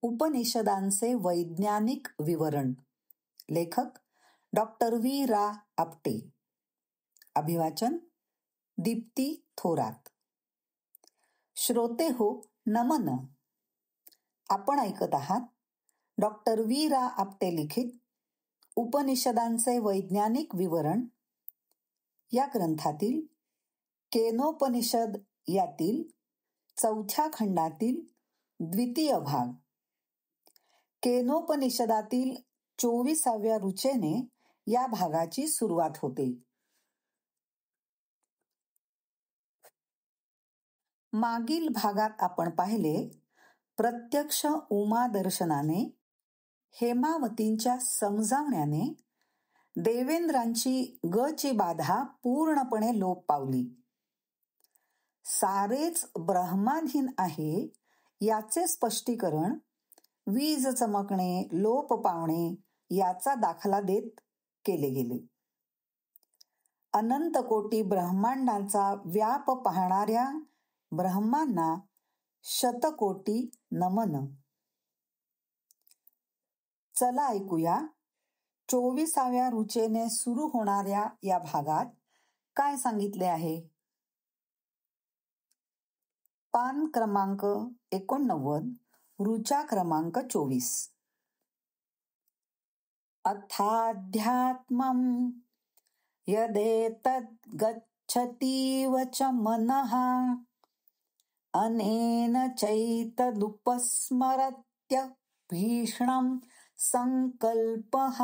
उपनिषदांचे वैज्ञानिक विवरण. लेखक डॉक्टर वी रा आपटे. अभिवाचन दीप्ती थोरात. श्रोते हो, नमन. आपण ऐकत आहात डॉक्टर वी रा आपटे लिखित उपनिषदांचे वैज्ञानिक विवरण या ग्रंथातील केनोपनिषद यातील 4थ्या खंडातील द्वितीय भाग. केनोपनिषदातील 24व्या रुचेने या भागाची सुरुवात होते. मागील भागात आपण पाहिले, प्रत्यक्ष उमा दर्शनाने, हेमावतींच्या समजावण्याने देवेंद्रांची गची बाधा पूर्णपणे लोप पावली. सारेच ब्रह्माधीन आहे याचे स्पष्टीकरण वीज चमकणे, लोप पावणे याचा दाखला देत केले गेले. अनंत कोटी ब्रह्मांडांचा व्याप पाहणाऱ्या ब्रह्मांना शतकोटी नमन. चला ऐकूया 24व्या रुचेने सुरू होणाऱ्या या भागात काय सांगितले आहे. पान क्रमांक 89, रुचा क्रमांक 24. अथाध्यात्मं यदेतद् गच्छतीव च मनः अनेन चैतदुपस्मरत्य भीषणं संकल्पः.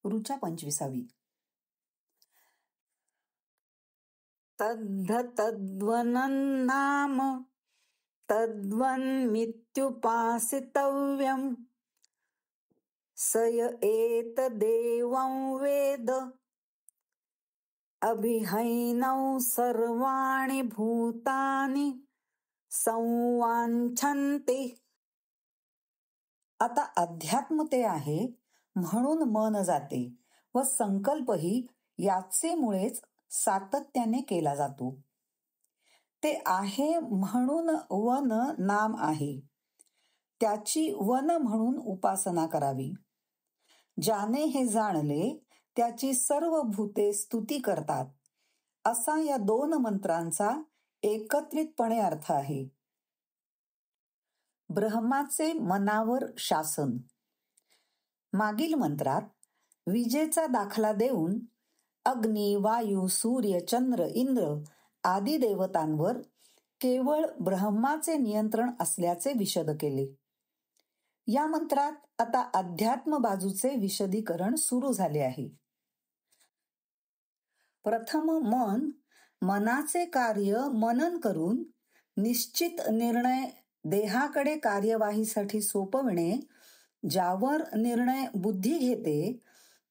रुचा 25. तद्धतद्वनन्नाम तद्वन्मित्युपासितव्यं स य एतदेवं वेद अभिहैनौ सर्वाणि भूतानि संवाञ्छन्ति. आता अध्यात्म ते आहे म्हणून मन जाते व संकल्पही याचेमुळेच सातत्याने केला जातो. ते आहे म्हणून वन नाम आहे, त्याची वन म्हणून उपासना करावी. ज्याने हे जाणले त्याची सर्व भूते स्तुती करतात, असा या 2 मंत्रांचा एकत्रितपणे अर्थ आहे. ब्रह्माचे मनावर शासन. मागील मंत्रात विजेचा दाखला देऊन अग्नी, वायू, सूर्य, चंद्र, इंद्र आदी देवतांवर केवळ ब्रह्माचे नियंत्रण असल्याचे विशद केले. या मंत्रात आता अध्यात्म बाजूचे विशदीकरण सुरू झाले आहे. प्रथम मनाचे कार्य मनन करून निश्चित निर्णय देहाकडे कार्यवाहीसाठी सोपविणे, ज्यावर निर्णय बुद्धी घेते.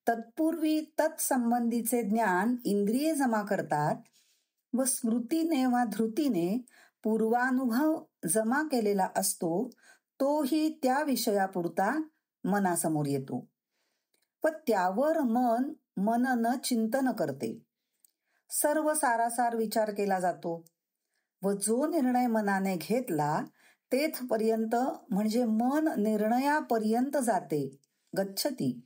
तत्पूर्वी तत्संबंधीचे ज्ञान इंद्रिये जमा करतात व स्मृतीने वा धृतीने पूर्वानुभव जमा केलेला असतो, तोही त्या विषयापुरता मनासमोर येतो व त्यावर मनन चिंतन करते. सर्व सारासार विचार केला जातो व जो निर्णय मनाने घेतला तेथपर्यंत म्हणजे मन निर्णयापर्यंत जाते, गच्छती.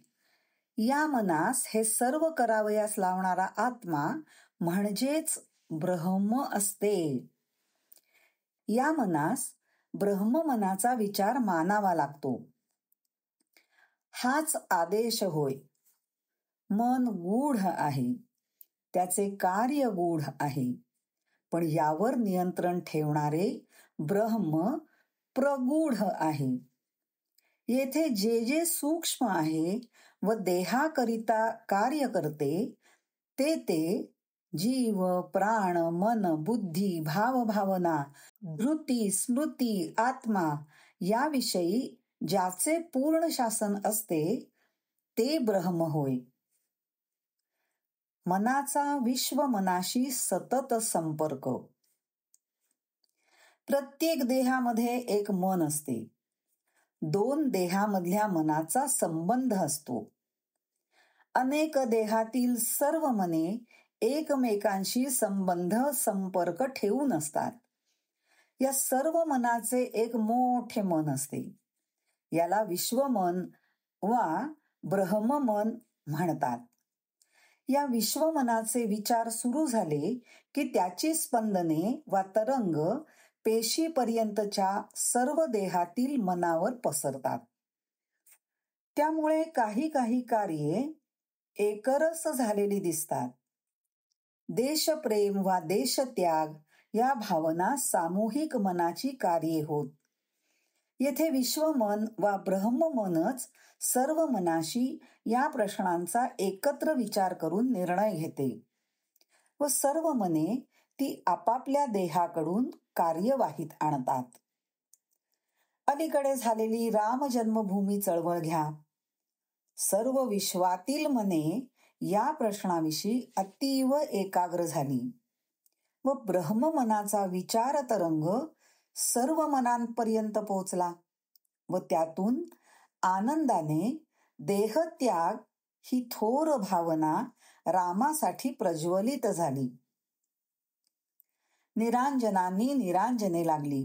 या मनास हे सर्व करावयास लावणारा आत्मा म्हणजेच ब्रह्म असते. या मनास ब्रह्ममनाचा विचार मानावा लागतो. हाच आदेश होय. मन गूढ आहे, त्याचे कार्य गूढ आहे, पण यावर नियंत्रण ठेवणारे ब्रह्म प्रगूढ आहे. येथे जे जे सूक्ष्म आहे व देहाकरिता कार्य करते ते जीव, प्राण, मन, बुद्धी, भावभावना, धृती, स्मृती, आत्मा याविषयी ज्याचे पूर्ण शासन असते ते ब्रह्म होय. मनाचा विश्वमनाशी सतत संपर्क. प्रत्येक देहामध्ये एक मन असते. 2 देहामधल्या मनाचा संबंध असतो. अनेक देहातील सर्व मने एकमेकांशी संबंध संपर्क ठेवून असतात. या सर्व मनाचे एक मोठे मन असते. याला विश्वमन वा ब्रह्ममन म्हणतात. या विश्वमनाचे विचार सुरू झाले की त्याची स्पंदने वा तरंग पेशीपर्यंतच्या सर्व देहातील मनावर पसरतात. त्यामुळे काही काही कार्ये एकरस झालेली दिसतात. देशप्रेम वा देशत्याग या भावना सामूहिक मनाची कार्ये होत. येथे विश्वमन वा ब्रह्ममनच सर्व मनाशी या प्रश्नांचा एकत्र विचार करून निर्णय घेते व सर्व मने ती आपापल्या देहाकडून कार्यवाहीत आणतात. अलीकडे झालेली राम जन्मभूमी चळवळ घ्या. सर्व विश्वातील मने या प्रश्नाविषयी अतीव एकाग्र झाली व ब्रह्ममनाचा विचार तरंग सर्व मनांपर्यंत पोहोचला व त्यातून आनंदाने देहत्याग ही थोर भावना रामासाठी प्रज्वलित झाली. निरांजनांनी निरांजने लागली.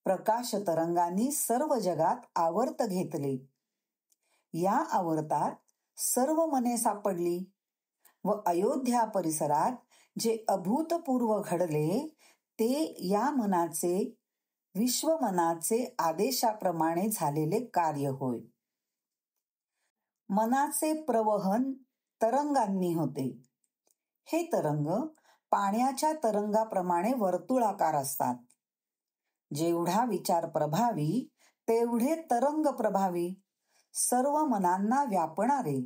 प्रकाश तरंगांनी सर्व जगात आवर्त घेतले. या आवर्तात सर्व मने सापडली व अयोध्या परिसरात जे अभूतपूर्व घडले ते या मनाचे विश्वमनाचे आदेशाप्रमाणे झालेले कार्य होय. मनाचे प्रवहन तरंगांनी होते. हे तरंग पाण्याच्या तरंगाप्रमाणे वर्तुळाकार असतात. जेवढा विचार प्रभावी तेवढे तरंग प्रभावी, सर्व मनांना व्यापणारे.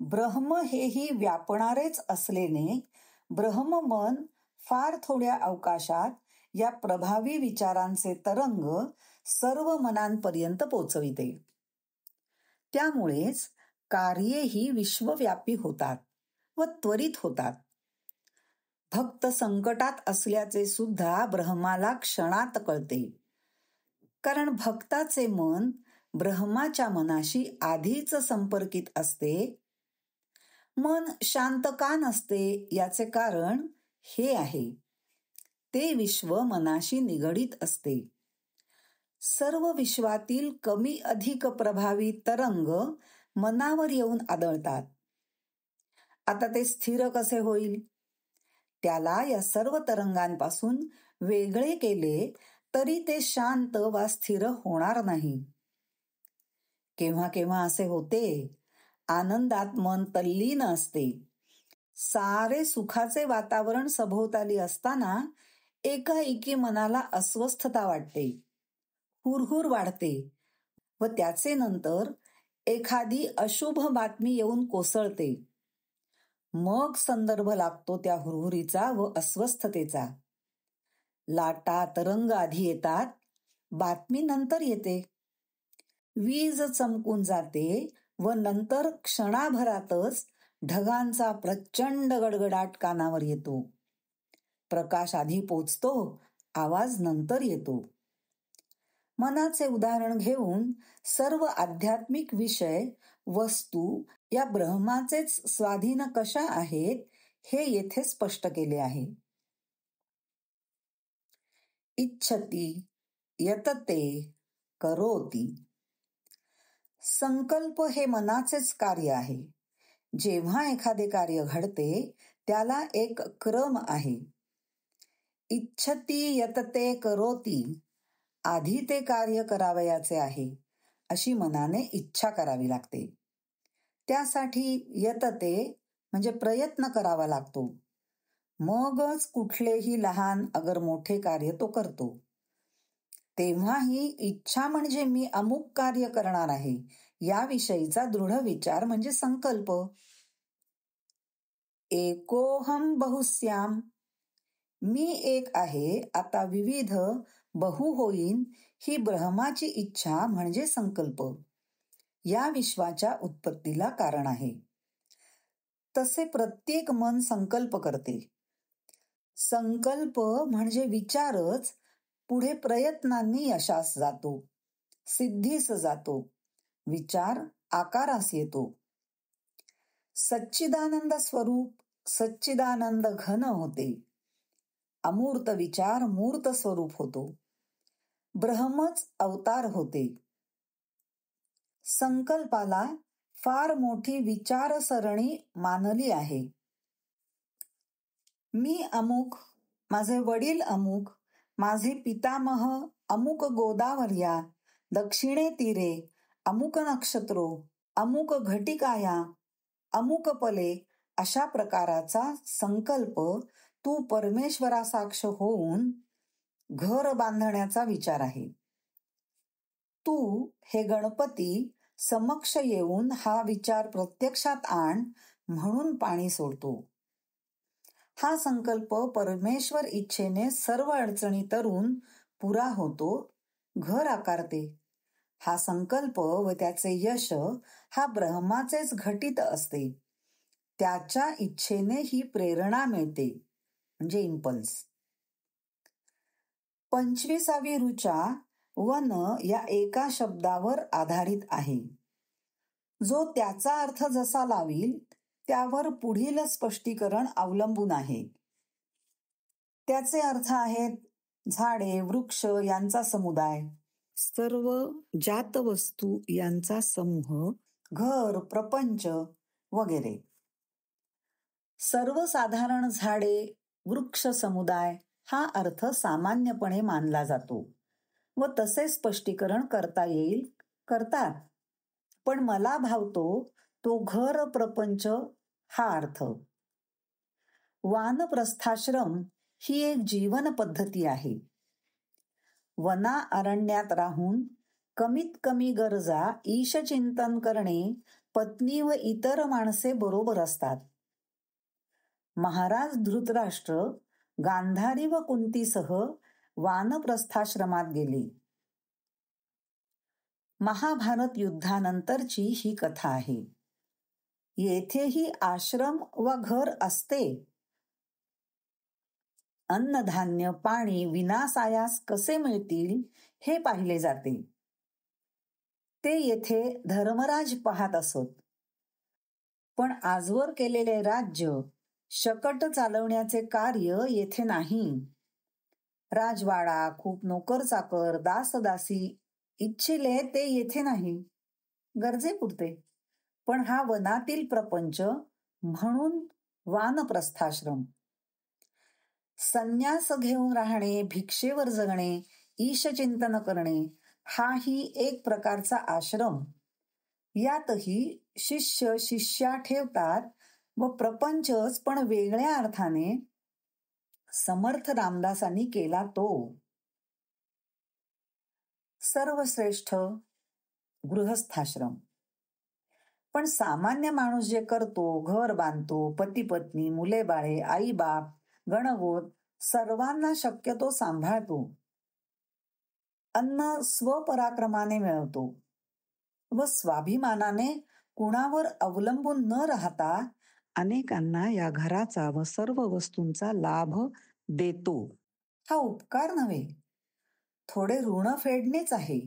ब्रह्म हेही व्यापणारेच असलेने ब्रह्ममन फार थोड्या अवकाशात या प्रभावी विचारांचे तरंग सर्व मनांपर्यंत पोचविते. त्यामुळेच कार्येही विश्वव्यापी होतात व त्वरित होतात. भक्त संकटात असल्याचे सुद्धा ब्रह्माला क्षणात कळते, कारण भक्ताचे मन ब्रह्माच्या मनाशी आधीच संपर्कित असते. मन शांत का नसते याचे कारण हे आहे, ते विश्व मनाशी निगडीत असते. सर्व विश्वातील कमी अधिक प्रभावी तरंग मनावर येऊन आदळतात. आता ते स्थिर कसे होईल? त्याला या सर्व तरंगांपासून वेगळे केले तरी ते शांत वा स्थिर होणार नाही. केव्हा केव्हा असे होते, आनंदात मन तल्लीन असते. सारे सुखाचे वातावरण सभोवताली असताना एकाएकी मनाला अस्वस्थता वाटते, हुरहुर वाढते व त्याचे नंतर एखादी अशुभ बातमी येऊन कोसळते. मग संदर्भ लागतो त्या हुरहुरीचा व अस्वस्थतेचा. लाटा तरंग आधी येतात, बातमी नंतर येते. वीज चमकून जाते व नंतर क्षणाभरातच ढगांचा प्रचंड गडगडाट कानावर येतो. प्रकाश आधी पोचतो, आवाज नंतर येतो. मनाचे उदाहरण घेऊन सर्व आध्यात्मिक विषय वस्तू या ब्रह्माचेच स्वाधीन कशा आहेत हे येथे स्पष्ट केले आहे. इच्छती यतते करोती. संकल्प हे मनाचेच कार्य आहे. जेव्हा एखादे कार्य घडते त्याला एक क्रम आहे. इच्छती यतते करोती, आधी ते कार्य करावयाचे आहे अशी मनाने इच्छा करावी लागते. त्यासाठी यतते म्हणजे प्रयत्न करावा लागतो. मगच कुठलेही लहान अगर मोठे कार्य तो करतो. तेव्हा ही इच्छा म्हणजे मी अमुक कार्य करणार आहे याविषयीचा दृढ विचार म्हणजे संकल्प. एकोहम बहुस्याम, मी एक आहे आता विविध बहु होईन, ही ब्रह्माची इच्छा म्हणजे संकल्प या विश्वाच्या उत्पत्तीला कारण आहे. तसे प्रत्येक मन संकल्प करते. संकल्प म्हणजे विचारच पुढे प्रयत्नांनी यशास जातो, सिद्धीस जातो, विचार आकारास येतो. सच्चिदानंद स्वरूप सच्चिदानंद घन होते. अमूर्त विचार मूर्त स्वरूप होतो. ब्रह्मच अवतार होते. संकल्पाला फार मोठी विचारसरणी मानली आहे. मी अमुक, माझे वडील अमुक, माझे पितामह अमुक गोदावर्या, दक्षिणे तीरे, अमुक नक्षत्रो, अमुक घटिकाया, अमुक पले, अशा प्रकाराचा संकल्प तू परमेश्वरासाक्ष होऊन घर बांधण्याचा विचार आहे. तू हे गणपती समक्ष येऊन हा विचार प्रत्यक्षात आण म्हणून पाणी सोडतो. हा संकल्प परमेश्वर इच्छेने सर्व अडचणी तरून पुरा होतो, घर आकारते. हा संकल्प व त्याचे यश हा ब्रह्माचेच घटित असते. त्याच्या इच्छेने ही प्रेरणा मिळते, म्हणजे इम्पल्स. 25वी ऋचा वन या एका शब्दावर आधारित आहे. जो त्याचा अर्थ जसा लावील त्यावर पुढील स्पष्टीकरण अवलंबून आहे. त्याचे अर्थ आहेत झाडे, वृक्ष यांचा समुदाय, सर्व जात वस्तू यांचा समूह, घर, प्रपंच वगैरे. सर्वसाधारण झाडे, वृक्ष समुदाय हा अर्थ सामान्यपणे मानला जातो व तसे स्पष्टीकरण करता येईल, करतात. पण मला भावतो तो घर, प्रपंच हा अर्थ. वानप्रस्थाश्रम ही एक जीवन पद्धती आहे. वना अरण्यात राहून कमीत कमी गरजा ईशचिंतन करणे पत्नी व इतर माणसे बरोबर असतात. महाराज धृतराष्ट्र गांधारी व कुंतीसह वानप्रस्थाश्रमात गेले. महाभारत युद्धानंतरची ही कथा आहे. येथेही आश्रम व घर असते. अन्नधान्य, पाणी विनासायास कसे मिळतील हे पाहिले जाते. ते येथे धर्मराज पाहत असत. पण आजवर केलेले राज्य, शकट चालवण्याचे कार्य येथे नाही. राजवाडा, खूप नोकर चाकर, दासदासी इच्छिले ते येथे नाही, गरजेपुरते. पण हा वनातील प्रपंच म्हणून वानप्रस्थाश्रम. संन्यास घेऊन राहणे, भिक्षेवर जगणे, ईशचिंतन करणे हाही एक प्रकारचा आश्रम. यातही शिष्य शिष्या ठेवतात व प्रपंचच, पण वेगळ्या अर्थाने. समर्थ रामदासांनी केला तो. सर्वश्रेष्ठ गृहस्थाश्रम. पण सामान्य माणूस जे करतो, घर बांधतो, पती पत्नी, मुले बाळे, आई बाप, गणगोत सर्वांना शक्यतो सांभाळतो. अन्न स्वपराक्रमाने मिळवतो व स्वाभिमानाने कुणावर अवलंबून न राहता अनेकांना या घराचा व सर्व वस्तूंचा लाभ देतो. हा उपकार नव्हे, थोडे ऋण फेडणेच आहे.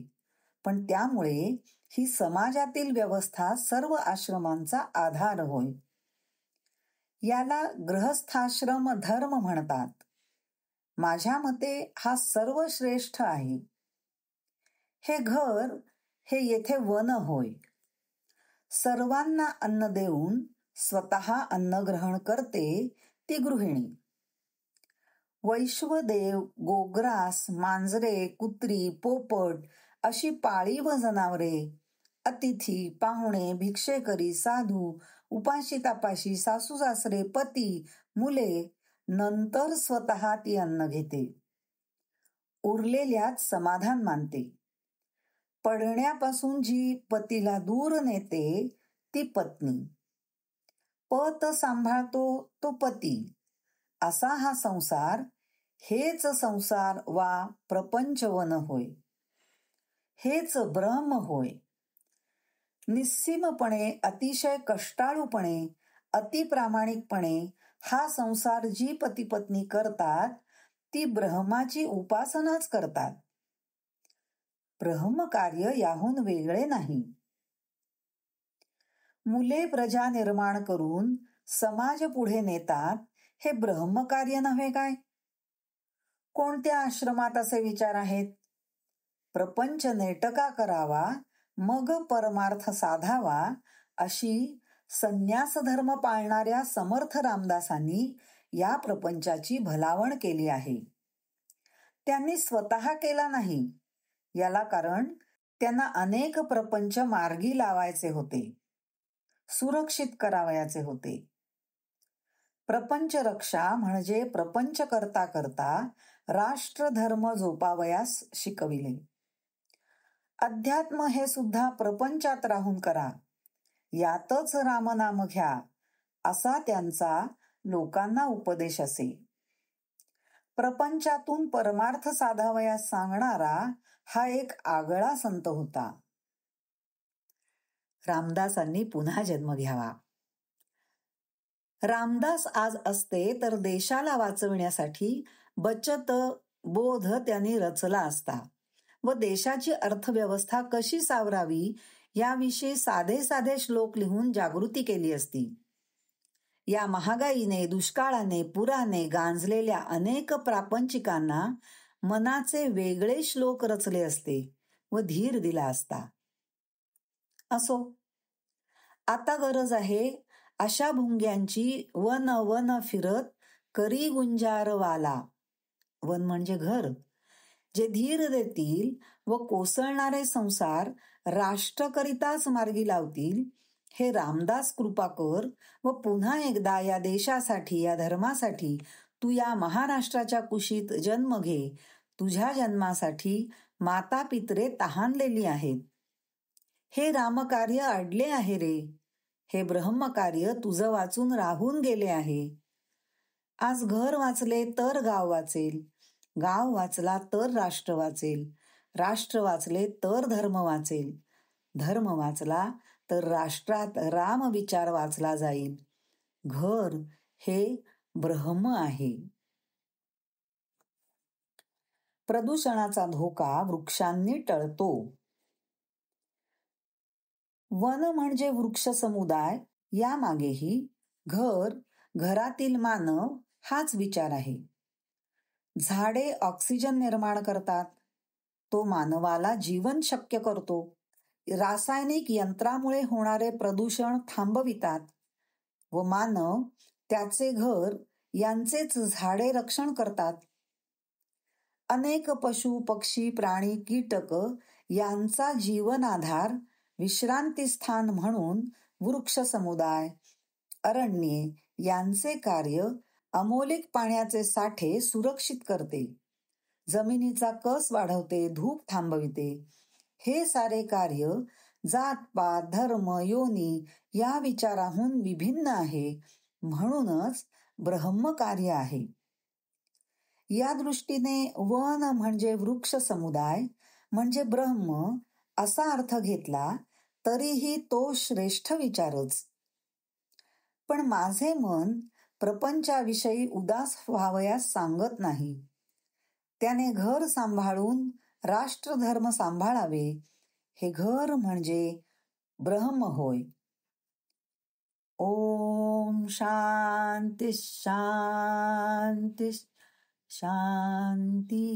पण त्यामुळे ही समाजातील व्यवस्था सर्व आश्रमांचा आधार होय. याला गृहस्थाश्रम धर्म म्हणतात. माझ्या मते हा सर्वश्रेष्ठ आहे. हे घर, हे येथे वन होय. सर्वांना अन्न देऊन स्वतः अन्न ग्रहण करते ती गृहिणी. वैश्वदेव, गोग्रास, मांजरे, कुत्री, पोपट अशी पाळीव जनावरे, अतिथी, पाहुणे, भिक्षेकरी, साधू, उपाशी तापाशी, सासू सासरे, पती, मुले, नंतर स्वतः ती अन्न घेते. उरलेल्यात समाधान मानते. पडण्यापासून जी पतीला दूर नेते ती पत्नी. पत सांभाळतो तो पती. असा हा संसार, हेच संसार वा प्रपंचवन होय. हेच ब्रह्म होय. निस्सीमपणे, अतिशय कष्टाळूपणे, अतिप्रामाणिकपणे हा संसार जी पती पत्नी करतात ती ब्रह्माची उपासनाच करतात. ब्रह्मकार्य याहून वेगळे नाही. मुले प्रजा निर्माण करून समाज पुढे नेतात, हे ब्रह्मकार्य नव्हे काय? कोणत्या आश्रमात असे विचार आहेत? प्रपंच नेटका करावा, मग परमार्थ साधावा, अशी संन्यास धर्म पाळणाऱ्या समर्थ रामदासांनी या प्रपंचाची भलावण केली आहे. त्यांनी स्वतः केला नाही. याला कारण त्यांना अनेक प्रपंच मार्गी लावायचे होते, सुरक्षित करावयाचे होते. प्रपंच रक्षा म्हणजे प्रपंच करता करता राष्ट्रधर्म जोपावयास शिकविले. अध्यात्म हे सुद्धा प्रपंचात राहून करा, यातच रामनाम घ्या, असा त्यांचा लोकांना उपदेश असे. प्रपंचातून परमार्थ साधावयास सांगणारा हा एक आगळा संत होता. रामदासांनी पुन्हा जन्म घ्यावा. रामदास आज असते तर देशाला वाचविण्यासाठी बचत बोध त्यांनी रचला असता व देशाची अर्थव्यवस्था कशी सावरावी याविषयी साधे साधे श्लोक लिहून जागृती केली असती. या महागाईने, दुष्काळाने, पुराने गांजलेल्या अनेक प्रापंचिकांना मनाचे वेगळे श्लोक रचले असते व धीर दिला असता. असो, आता गरज आहे अशा भुंग्यांची वन वन फिरत करी गुंजारवाला. वन म्हणजे घर, जे धीर देतील व कोसळणारे संसार राष्ट्रकरिताच मार्गी लावतील. हे रामदास कृपा कर व पुन्हा एकदा या देशासाठी, या धर्मासाठी तू या महाराष्ट्राच्या कुशीत जन्म घे. तुझ्या जन्मासाठी माता पितरे तहानलेली आहेत. हे रामकार्य अडले आहे रे. हे ब्रह्मकार्य तुझं वाचून राहून गेले आहे. आज घर वाचले तर गाव वाचेल, गाव वाचला तर राष्ट्र वाचेल, राष्ट्र वाचले तर धर्म वाचेल, धर्म वाचला तर राष्ट्रात राम विचार वाचला जाईल. घर हे ब्रह्म आहे. प्रदूषणाचा धोका वृक्षांनी टळतो. वन म्हणजे वृक्ष समुदाय, यामागेही घर, घरातील मानव हाच विचार आहे. झाडे ऑक्सिजन निर्माण करतात, तो मानवाला जीवन शक्य करतो. रासायनिक यंत्रामुळे होणारे प्रदूषण थांबवितात व मानव, त्याचे घर यांचेच झाडे रक्षण करतात. अनेक पशु, पक्षी, प्राणी, कीटक यांचा जीवनाधार, विश्रांतीस्थान म्हणून वृक्ष समुदाय, अरण्ये यांचे कार्य अमोलिक पाण्याचे साठे सुरक्षित करते, जमिनीचा कस वाढवते, धूप थांबविते. हे सारे कार्य जातपात, धर्म, योनी या विचाराहून विभिन्न आहे, म्हणूनच ब्रह्मकार्य आहे. या दृष्टीने वन म्हणजे वृक्ष समुदाय म्हणजे ब्रह्म असा अर्थ घेतला तरीही तो श्रेष्ठ विचारच. पण माझे मन प्रपंचाविषयी उदास व्हावयास सांगत नाही. त्याने घर सांभाळून राष्ट्रधर्म सांभाळावे. हे घर म्हणजे ब्रह्म होय. ओम शांती शांती शांती.